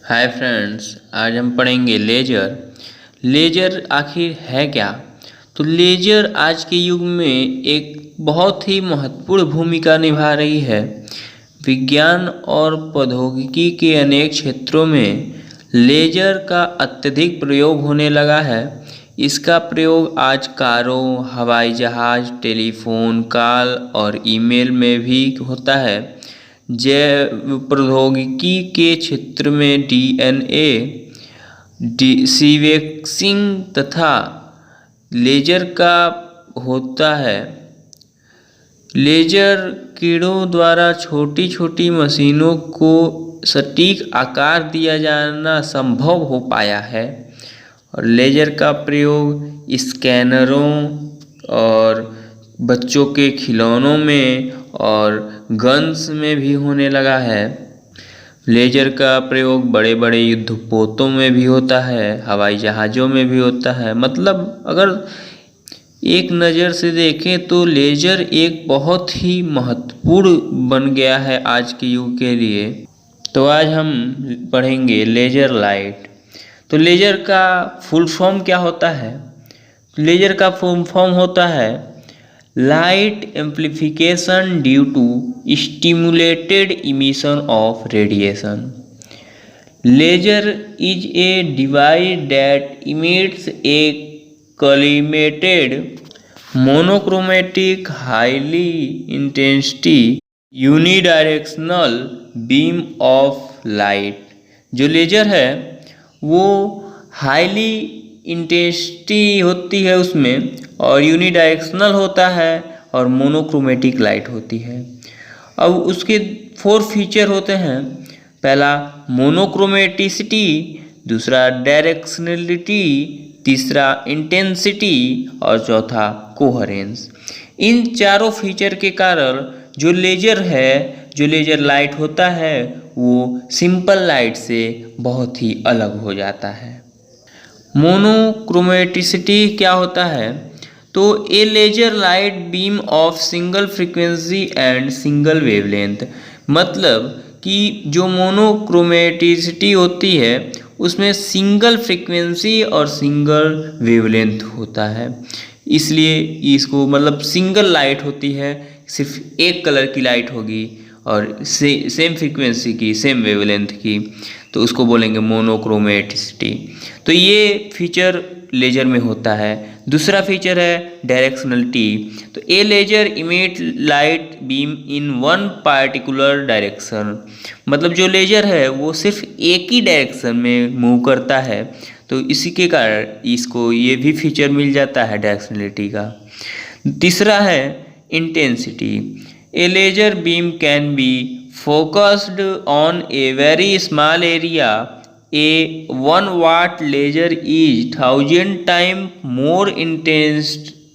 Hi friends, आज हम पढ़ेंगे लेजर। लेजर आखिर है क्या? तो लेजर आज के युग में एक बहुत ही महत्वपूर्ण भूमिका निभा रही है। विज्ञान और प्रौद्योगिकी के अनेक क्षेत्रों में लेजर का अत्यधिक प्रयोग होने लगा है। इसका प्रयोग आज कारों, हवाई जहाज, टेलीफोन, कॉल और ईमेल में भी होता है। जैव प्रौद्योगिकी के क्षेत्र में डीएनए सीक्वेंसिंग तथा लेजर का होता है। लेजर कीड़ों द्वारा छोटी छोटी मशीनों को सटीक आकार दिया जाना संभव हो पाया है। और लेजर का प्रयोग स्कैनरों और बच्चों के खिलौनों में और गन्स में भी होने लगा है। लेजर का प्रयोग बड़े बड़े युद्धपोतों में भी होता है, हवाई जहाज़ों में भी होता है। मतलब अगर एक नज़र से देखें तो लेजर एक बहुत ही महत्वपूर्ण बन गया है आज के युग के लिए। तो आज हम पढ़ेंगे लेजर लाइट। तो लेजर का फुल फॉर्म क्या होता है? लेजर का फुल फॉर्म होता है light amplification due to stimulated emission of radiation. Laser is a device that emits a collimated monochromatic highly intensity unidirectional beam of light। जो laser है वो हाईली इंटेंसिटी होती है उसमें, और यूनिडायरेक्शनल होता है और मोनोक्रोमेटिक लाइट होती है। अब उसके 4 फीचर होते हैं। पहला मोनोक्रोमेटिसिटी, दूसरा डायरेक्शनलिटी, तीसरा इंटेंसिटी और चौथा कोहेरेंस। इन चारों फीचर के कारण जो लेजर लाइट होता है वो सिंपल लाइट से बहुत ही अलग हो जाता है। मोनोक्रोमेटिसिटी क्या होता है? तो a laser light beam of single frequency and single wavelength. मतलब कि जो मोनोक्रोमेटिसिटी होती है उसमें सिंगल फ्रीक्वेंसी और सिंगल वेवलेंथ होता है, इसलिए इसको मतलब सिंगल लाइट होती है, सिर्फ एक कलर की लाइट होगी और सेम फ्रीक्वेंसी की, सेम वेवलेंथ की, तो उसको बोलेंगे मोनोक्रोमेटिसिटी। तो ये फीचर लेजर में होता है। दूसरा फीचर है डायरेक्शनलिटी। तो a laser emit light beam in one particular direction. मतलब जो लेजर है वो सिर्फ एक ही डायरेक्शन में मूव करता है, तो इसी के कारण इसको ये भी फीचर मिल जाता है डायरेक्शनलिटी का। तीसरा है intensity. A laser beam can be focused on a very small area. A 1 watt laser is 1000 times more intense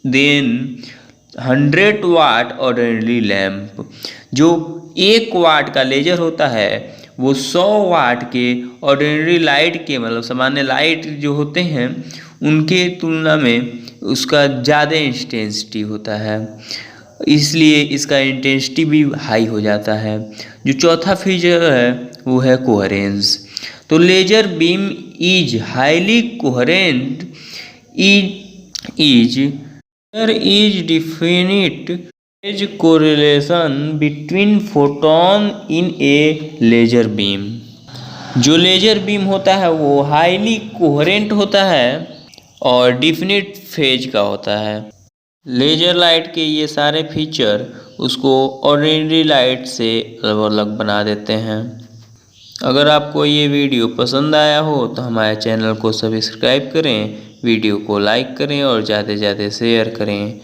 than 100 watt ordinary lamp। जो 1 वाट का लेजर होता है वो 100 वाट के ऑर्डिनरी लाइट के, मतलब सामान्य लाइट जो होते हैं उनके तुलना में उसका ज़्यादा इंटेंसिटी होता है, इसलिए इसका इंटेंसिटी भी हाई हो जाता है। जो चौथा फीचर है वो है कोहेरेंस। तो laser beam is highly coherent is definite as correlation between photon in a laser beam. जो लेजर बीम होता है वो हाईली कोहेरेंट होता है और डिफिनिट फेज का होता है। लेजर लाइट के ये सारे फीचर उसको ऑर्डिनरी लाइट से अलग अलग बना देते हैं। अगर आपको ये वीडियो पसंद आया हो तो हमारे चैनल को सब्सक्राइब करें, वीडियो को लाइक करें और ज़्यादा से ज़्यादा शेयर करें।